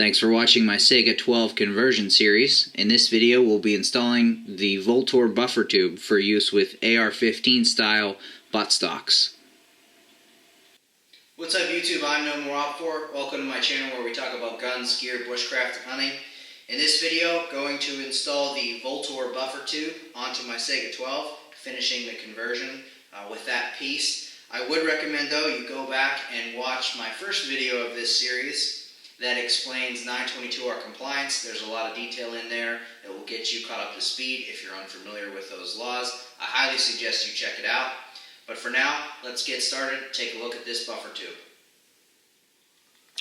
Thanks for watching my Saiga 12 conversion series. In this video we'll be installing the Vltor buffer tube for use with AR-15 style buttstocks. What's up YouTube, I'm No More Vltor. Welcome to my channel where we talk about guns, gear, bushcraft, and hunting. In this video, going to install the Vltor buffer tube onto my Saiga 12, finishing the conversion with that piece. I would recommend though you go back and watch my first video of this series that explains 922R compliance. There's a lot of detail in there that will get you caught up to speed if you're unfamiliar with those laws. I highly suggest you check it out. But for now, let's get started. Take a look at this buffer tube.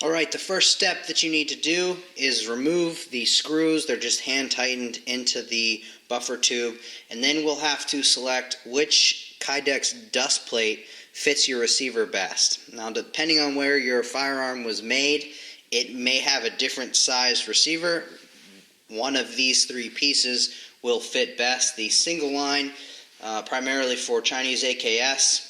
Alright, the first step that you need to do is remove the screws. They're just hand tightened into the buffer tube. And then we'll have to select which Kydex dust plate fits your receiver best. Now, depending on where your firearm was made, it may have a different size receiver. One of these three pieces will fit best. The single line, primarily for Chinese AKS,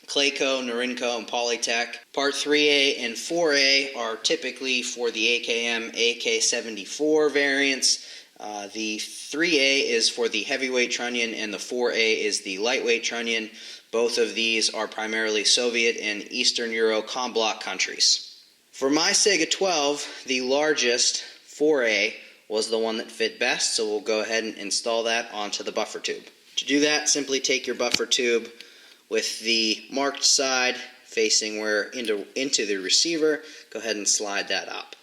Clayco, Norinco, and Polytech. Part 3A and 4A are typically for the AKM AK-74 variants. The 3A is for the heavyweight trunnion and the 4A is the lightweight trunnion. Both of these are primarily Soviet and Eastern Euro comm bloc countries. For my Saiga 12, the largest 4A was the one that fit best, so we'll go ahead and install that onto the buffer tube. To do that, simply take your buffer tube with the marked side facing into the receiver. Go ahead and slide that up.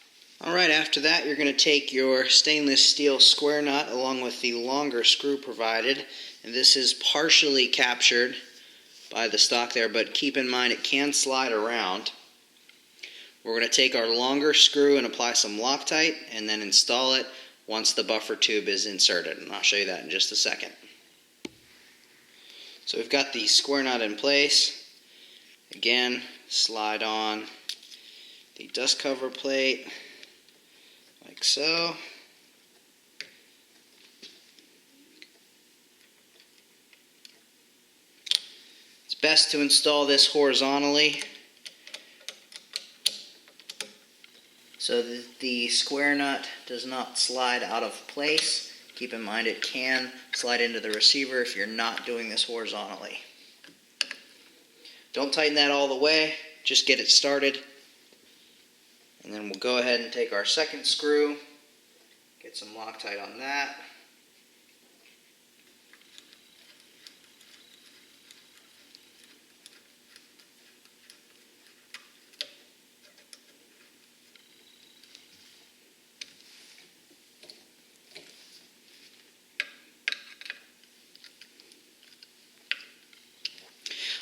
Alright, after that you're going to take your stainless steel square nut along with the longer screw provided. And this is partially captured by the stock there, but keep in mind it can slide around. We're going to take our longer screw and apply some Loctite and then install it once the buffer tube is inserted. And I'll show you that in just a second. So we've got the square nut in place. Again, slide on the dust cover plate like so. It's best to install this horizontally so that the square nut does not slide out of place. Keep in mind it can slide into the receiver if you're not doing this horizontally. Don't tighten that all the way, just get it started. And then we'll go ahead and take our second screw, get some Loctite on that.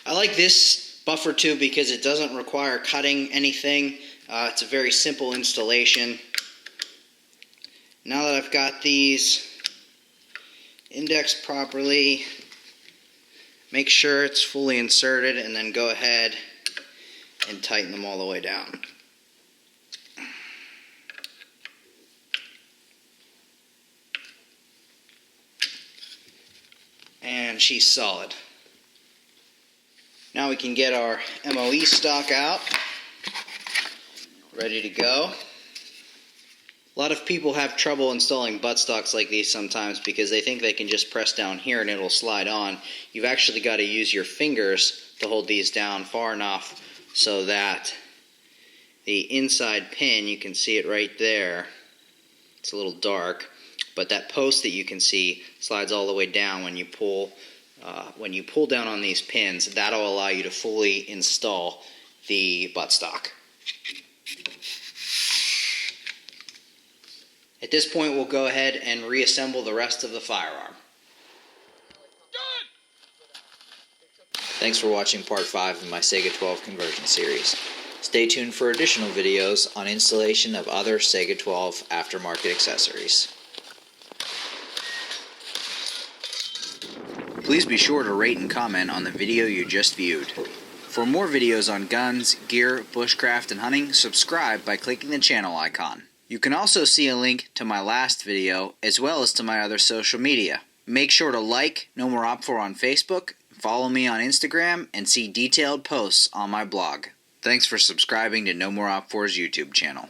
I like this buffer tube because it doesn't require cutting anything. It's a very simple installation. Now that I've got these indexed properly, make sure it's fully inserted and then go ahead and tighten them all the way down. And she's solid. Now we can get our MOE stock out, ready to go. A lot of people have trouble installing buttstocks like these sometimes because they think they can just press down here and it'll slide on. You've actually got to use your fingers to hold these down far enough so that the inside pin, you can see it right there, it's a little dark, but that post that you can see slides all the way down when you pull down on these pins. That'll allow you to fully install the buttstock. At this point, we'll go ahead and reassemble the rest of the firearm. Thanks for watching part 5 of my Saiga 12 conversion series. Stay tuned for additional videos on installation of other Saiga 12 aftermarket accessories. Please be sure to rate and comment on the video you just viewed. For more videos on guns, gear, bushcraft, and hunting, subscribe by clicking the channel icon. You can also see a link to my last video as well as to my other social media. Make sure to like No More Vltor on Facebook, follow me on Instagram, and see detailed posts on my blog. Thanks for subscribing to No More Vltor's YouTube channel.